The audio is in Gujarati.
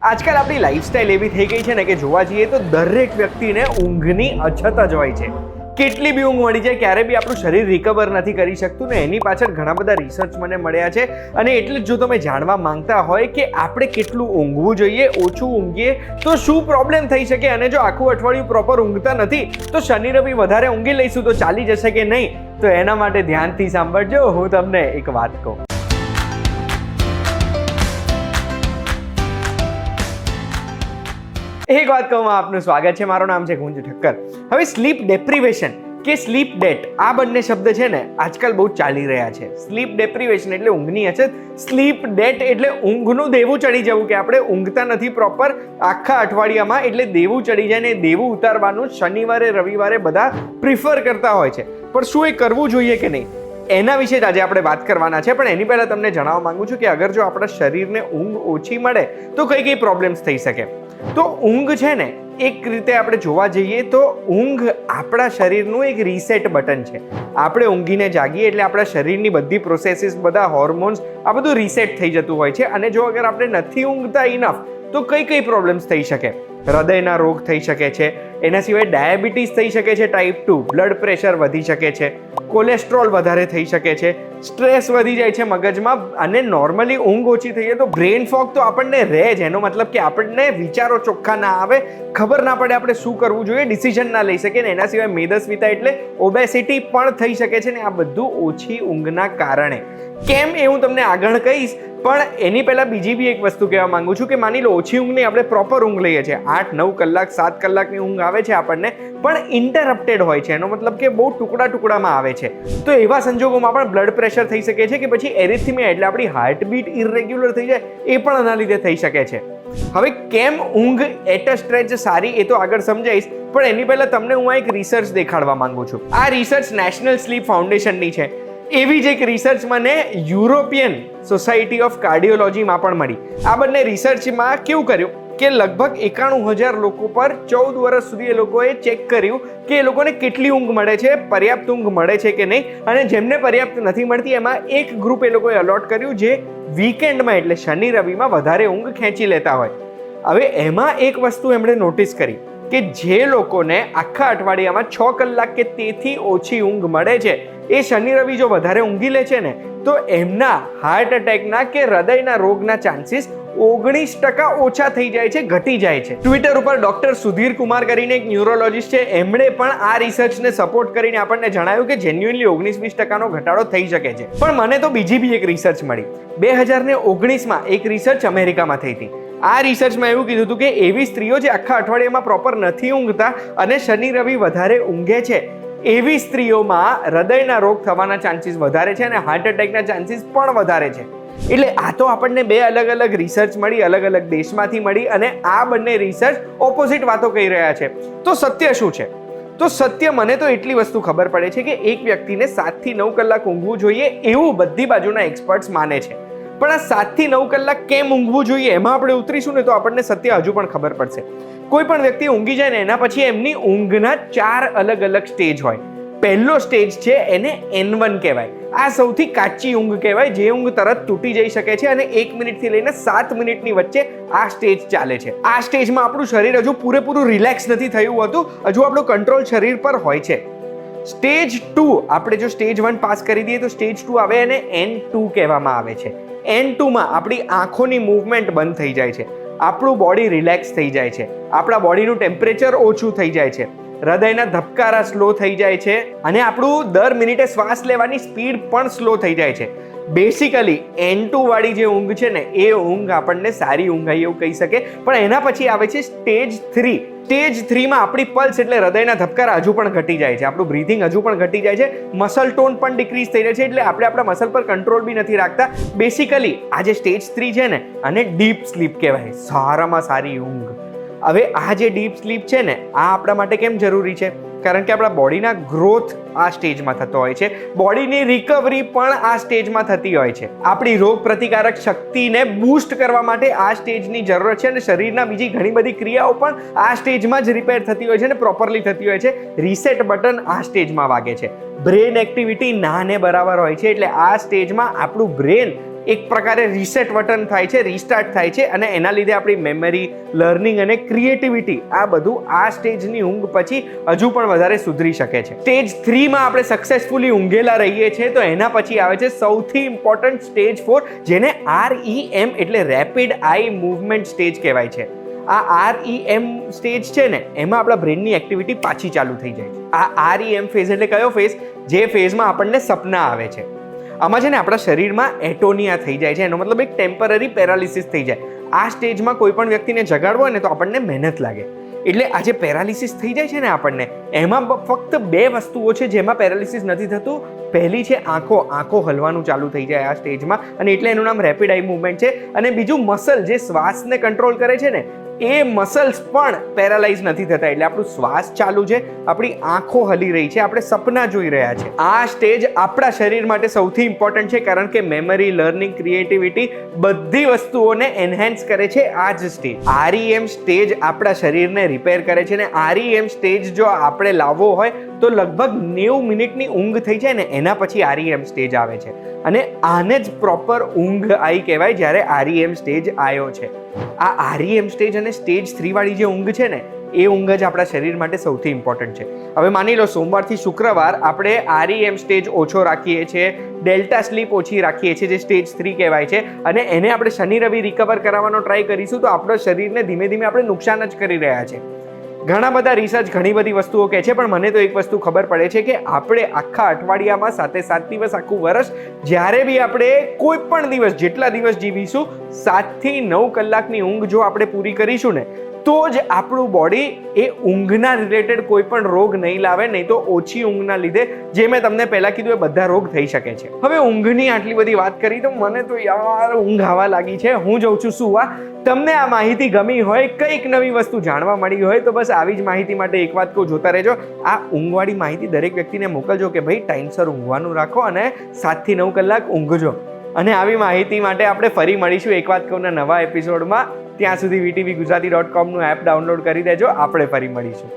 આજકાલ આપણી લાઈફસ્ટાઈલ એવી થઈ ગઈ છે ને કે જોવા જઈએ તો દરેક વ્યક્તિને ઊંઘની અછત જ હોય છે. કેટલી બી ઊંઘ મળી જાય ક્યારે બી આપણું શરીર રિકવર નથી કરી શકતું ને એની પાછળ ઘણા બધા રિસર્ચ મને મળ્યા છે. અને એટલે જ જો તમે જાણવા માંગતા હોય કે આપણે કેટલું ઊંઘવું જોઈએ, ઓછું ઊંઘીએ તો શું પ્રોબ્લેમ થઈ શકે, અને જો આખું અઠવાડિયું પ્રોપર ઊંઘતા નથી તો શનિ રવિ વધારે ઊંઘી લઈશું તો ચાલી જશે કે નહીં, તો એના માટે ધ્યાનથી સાંભળજો. હું તમને એક વાત કહું. એક વાત કહું, આપનું સ્વાગત છે. મારું નામ છે ગુંજ ઠક્કર. હવે સ્લીપ ડેપ્રિવેશન કે સ્લીપ ડેટ આ બંને શબ્દ છે ને આજકાલ બહુ ચાલી રહ્યા છે. સ્લીપ ડેપ્રિવેશન એટલે ઊંઘની અછત, સ્લીપ ડેટ એટલે ઊંઘનું દેવું ચડી જવું, કે આપણે ઊંઘતા નથી પ્રોપર આખા અઠવાડિયામાં એટલે દેવું ચડી જાય ને દેવું ઉતારવાનું શનિવારે રવિવારે બધા પ્રિફર કરતા હોય છે. પણ શું એ કરવું જોઈએ કે નહીં, એના વિશે જ આજે આપણે વાત કરવાના છે. પણ એની પહેલાં તમને જણાવવા માંગુ છું કે અગર જો આપણા શરીરને ઊંઘ ઓછી મળે તો કઈ કઈ પ્રોબ્લેમ્સ થઈ શકે. તો ઊંઘ છે ને એક રીતે આપણે જોવા જઈએ તો ઊંઘ આપણા શરીરનું એક રીસેટ બટન છે. આપણે ઊંઘીને જાગીએ એટલે આપણા શરીરની બધી પ્રોસેસીસ, બધા હોર્મોન્સ આ બધું રીસેટ થઈ જતું હોય છે. અને જો અગર આપણે નથી ઊંઘતા ઇનફ તો કઈ કઈ પ્રોબ્લેમ્સ થઈ શકે. હૃદયના રોગ થઈ શકે છે, એના સિવાય ડાયાબિટીસ થઈ શકે છે ટાઈપ 2, બ્લડ પ્રેશર વધી શકે છે, કોલેસ્ટ્રોલ વધારે થઈ શકે છે, સ્ટ્રેસ વધી જાય છે મગજમાં, અને નોર્મલી ઊંઘ ઓછી થઈએ તો બ્રેન ફોગ તો આપણને રહે જ. એનો મતલબ કે આપણને વિચારો ચોખ્ખા ના આવે, ખબર ના પડે આપણે શું કરવું જોઈએ, ડિસિઝન ના લઈ શકીએ. ને એના સિવાય મેદસ્વીતા એટલે ઓબેસિટી પણ થઈ શકે છે. ને આ બધું ઓછી ઊંઘના કારણે. કેમ એ હું તમને આગળ કહીશ, પણ એની પહેલાં બીજી બી એક વસ્તુ કહેવા માંગુ છું કે માની લો ઓછી ઊંઘ નહીં, આપણે પ્રોપર ઊંઘ લઈએ છીએ, 8-9 કલાક 7 કલાકની ઊંઘ આવે છે આપણને, પણ ઇન્ટરપ્ટેડ હોય છે. એનો મતલબ કે બહુ ટુકડામાં આવે છે. તો એવા સંજોગોમાં પણ બ્લડ પ્રેશર થઈ શકે છે, કે પછી એરિથમિયા એટલે આપણી હાર્ટબીટ ઇરેગ્યુલર થઈ જાય, એ પણ આના લીધે થઈ શકે છે. હવે કેમ ઊંઘ એટ અ સ્ટ્રેચ સારી એ તો આગળ સમજાઈશ, પણ એની પહેલાં તમને હું આ એક રિસર્ચ દેખાડવા માંગુ છું. આ રિસર્ચ નેશનલ સ્લીપ ફાઉન્ડેશનની છે. એવી જ એક રિસર્ચ મને યુરોપિયન સોસાયટી ઓફ કાર્ડિયોલોજીમાં પણ મળી. આ બંને રિસર્ચમાં કેવું કર્યું કે લગભગ 91,000 લોકો પર 14 વર્ષ સુધી એ લોકોએ ચેક કર્યું કે એ લોકોને કેટલી ઊંઘ મળે છે, પર્યાપ્ત ઊંઘ મળે છે કે નહીં. અને જેમને પર્યાપ્ત નથી મળતી એમાં એક ગ્રુપ એ લોકોએ અલોટ કર્યું જે વીકેન્ડમાં એટલે શનિ રવિમાં વધારે ઊંઘ ખેંચી લેતા હોય. હવે એમાં એક વસ્તુ એમણે નોટિસ કરી કે જે લોકોને આખા અઠવાડિયામાં 6 કલાક કે તેથી ઓછી ઊંઘ મળે છે, એ શનિ રવિ જો વધારે ઊંઘી લે છે ને તો એમના હાર્ટ એટેકના કે હૃદયના રોગના ચાન્સીસ 19% ઓછા થઈ જાય છે, ઘટી જાય છે. ટ્વિટર ઉપર ડોક્ટર સુધીર કુમાર કરીને એક ન્યુરોલોજીસ્ટ છે, એમણે પણ આ રિસર્ચને સપોર્ટ કરીને આપણને જણાવ્યું કે જેન્યુઅનલી 19-20% ઘટાડો થઈ શકે છે. પણ મને તો બીજી બી એક રિસર્ચ મળી. 2019માં એક રિસર્ચ અમેરિકામાં થઈ હતી. આ રિસર્ચમાં એવું કીધું હતું કે એવી સ્ત્રીઓ જે આખા અઠવાડિયામાં પ્રોપર નથી ઊંઘતા અને શનિ રવિ વધારે ઊંઘે છે, એવી સ્ત્રીઓમાં હૃદયના રોગ થવાના ચાન્સીસ વધારે છે અને હાર્ટ એટેકના ચાન્સીસ પણ વધારે છે. એટલે આ તો આપણને બે અલગ અલગ રિસર્ચ મળી, અલગ અલગ દેશમાંથી મળી, અને આ બંને રિસર્ચ ઓપોઝિટ વાતો કહી રહ્યા છે. તો સત્ય શું છે? તો સત્ય મને તો એટલી વસ્તુ ખબર પડે છે કે એક વ્યક્તિને 7 થી 9 કલાક ઊંઘવું જોઈએ એવું બધી બાજુના એક્સપર્ટ્સ માને છે. પણ આ 7 થી 9 કલાક કેમ ઊંઘવું જોઈએ એમાં આપણે ઉતરીશું ને તો આપણને સત્ય હજુ પણ ખબર પડશે. કોઈ પણ વ્યક્તિ ઊંઘી જાય ને એના પછી એમની ઊંઘના 4 અલગ અલગ સ્ટેજ હોય. પહેલો સ્ટેજ છે એને N1 કહેવાય. આ સૌથી કાચી ઊંઘ કહેવાય, જે ઊંઘ તરત તૂટી જઈ શકે છે અને 1 મિનિટથી લઈને 7 મિનિટની વચ્ચે આ સ્ટેજ ચાલે છે. આ સ્ટેજમાં આપણું શરીર હજુ પૂરેપૂરું રિલેક્સ નથી થયું હોતું, હજુ આપણો કંટ્રોલ શરીર પર હોય છે. સ્ટેજ 2, આપણે જો સ્ટેજ 1 પાસ કરી દઈએ તો સ્ટેજ 2 આવે, એને N2 કહેવામાં આવે છે. N2માં આપણી આંખોની મૂવમેન્ટ બંધ થઈ જાય છે, આપણું બોડી રિલેક્સ થઈ જાય છે, આપણા બોડીનું ટેમ્પરેચર ઓછું થઈ જાય છે, હૃદયના ધબકારા સ્લો થઈ જાય છે, અને આપણું દર મિનિટે શ્વાસ લેવાની સ્પીડ પણ સ્લો થઈ જાય છે. બેસિકલી N2 વાળી જે ઊંઘ છે ને એ ઊંઘ આપણને સારી ઊંઘ આવી એવું કહી શકે. પણ એના પછી આવે છે સ્ટેજ 3. સ્ટેજ 3માં આપણી પલ્સ એટલે હૃદયના ધબકારા હજુ પણ ઘટી જાય છે, આપણું બ્રીથિંગ હજુ પણ ઘટી જાય છે, મસલ ટોન પણ ડિક્રીઝ થઈ જાય છે, એટલે આપણે આપણા મસલ પર કંટ્રોલ બી નથી રાખતા. બેસિકલી આ જે સ્ટેજ 3 છે ને આને ડીપ સ્લીપ કહેવાય, સારામાં સારી ઊંઘ. હવે આ જે ડીપ સ્લીપ છે ને આ આપણા માટે કેમ જરૂરી છે? કારણ કે આપણા બોડીના ગ્રોથ આ સ્ટેજમાં થતો હોય છે, બોડીની રિકવરી પણ આ સ્ટેજમાં થતી હોય છે. આપણી રોગ પ્રતિકારક શક્તિને બૂસ્ટ કરવા માટે આ સ્ટેજની જરૂરત છે, અને શરીરના બીજી ઘણી બધી ક્રિયાઓ પણ આ સ્ટેજમાં જ રિપેર થતી હોય છે અને પ્રોપરલી થતી હોય છે. રીસેટ બટન આ સ્ટેજમાં વાગે છે. બ્રેન એક્ટિવિટી નાને બરાબર હોય છે, એટલે આ સ્ટેજમાં આપણું બ્રેન એક પ્રકારે રીસેટ બટન થાય છે, રીસ્ટાર્ટ થાય છે અને એના લીધે આપણી મેમરી, લર્નિંગ અને ક્રિએટિવિટી આ બધું આ સ્ટેજની ઊંઘ પછી હજુ પણ વધારે સુધરી શકે છે. સ્ટેજ 3 માં આપણે સક્સેસફુલી ઊંઘેલા રહીએ છીએ તો એના પછી આવે છે સૌથી ઇમ્પોર્ટન્ટ સ્ટેજ 4, જેને REM એટલે રેપિડ આઈ મૂવમેન્ટ સ્ટેજ કહેવાય છે. આ REM સ્ટેજ છે ને એમાં આપણા બ્રેનની એક્ટિવિટી પાછી ચાલુ થઈ જાય છે. આ REM ફેઝ એટલે કયો ફેઝ? જે ફેઝમાં આપણને સપના આવે છે. આમાં છે ને આપણા શરીરમાં એટોનિયા થઈ જાય છે, એનો મતલબ એક ટેમ્પરરી પેરાલિસિસ થઈ જાય. આ સ્ટેજમાં કોઈ પણ વ્યક્તિને જગાડવો હોય ને તો આપણને મહેનત લાગે. એટલે આ જે પેરાલિસિસ થઈ જાય છે ને આપણને, એમાં ફક્ત 2 વસ્તુઓ છે જેમાં પેરાલિસિસ નથી થતું. પહેલી છે આંખો હલવાનું ચાલુ થઈ જાય આ સ્ટેજમાં, અને એટલે એનું નામ રેપિડ આઈ મૂવમેન્ટ છે. અને બીજું મસલ જે શ્વાસને કંટ્રોલ કરે છે ને એ મસલ્સ પણ પેરાલાઇઝ નથી થતા. એટલે આપણું શ્વાસ ચાલુ છે, આપણી આંખો હલી રહી છે, આપણે સપના જોઈ રહ્યા છે. આ સ્ટેજ આપણા શરીર માટે સૌથી ઇમ્પોર્ટન્ટ છે, કારણ કે મેમરી, લર્નિંગ, ક્રિએટિવિટી બધી વસ્તુઓને એન્હાન્સ કરે છે આ જ સ્ટેજ. REM સ્ટેજ આપણા શરીરને રિપેર કરે છે ને REM સ્ટેજ જો આપણે લાવવો હોય તો લગભગ 90 મિનિટની ઊંઘ થઈ જાય ને એના પછી REM સ્ટેજ આવે છે. અને આને જ પ્રોપર ઊંઘ આવી કહેવાય જ્યારે REM સ્ટેજ આવ્યો છે. આ REM સ્ટેજ અને સ્ટેજ 3 વાળી જે ઊંઘ છે ને એ ઊંઘ જ આપણા શરીર માટે સૌથી ઇમ્પોર્ટન્ટ છે. હવે માની લો સોમવારથી શુક્રવાર આપણે REM સ્ટેજ ઓછો રાખીએ છીએ, ડેલ્ટા સ્લીપ ઓછી રાખીએ છીએ જે સ્ટેજ 3 કહેવાય છે, અને એને આપણે શનિ રવિ રિકવર કરાવવાનો ટ્રાય કરીશું તો આપણા શરીરને ધીમે ધીમે આપણે નુકસાન જ કરી રહ્યા છે. ઘણા બધા રિસર્ચ ઘણી બધી વસ્તુઓ કહે છે, પણ મને તો એક વસ્તુ ખબર પડે છે કે આપણે આખા અઠવાડિયામાં 7 દિવસ, આખું વર્ષ જ્યારે બી આપણે કોઈ પણ દિવસ જેટલા દિવસ જીવીશું 7 થી 9 કલાકની ઊંઘ જો આપણે પૂરી કરીશું ને તો જ આપણું બોડી એ ઊંઘના રિલેટેડ કોઈ પણ રોગ નહીં લાવે. નહીં તો ઓછી ઊંઘના લીધે જે મેં તમને પહેલા કીધું એ બધા રોગ થઈ શકે છે. હવે ઊંઘની આટલી બધી વાત કરી તો મને તો યાર ઊંઘ આવવા લાગી છે. હું જઉં છું સુવા. તમને આ માહિતી ગમી હોય, કંઈક નવી વસ્તુ જાણવા મળી હોય તો બસ આવી જ માહિતી માટે એક વાત કહું, જોતા રહેજો. આ ઊંઘવાળી માહિતી દરેક વ્યક્તિને મોકલજો કે ભાઈ ટાઈમસર ઊંઘવાનું રાખો અને 7 થી 9 કલાક ઊંઘજો. અને આવી માહિતી માટે આપણે ફરી મળીશું એક વાત કહુંના નવા એપિસોડમાં. ત્યાં સુધી VTVGujarati.com નું એપ ડાઉનલોડ કરી દેજો. આપણે ફરી મળીશું.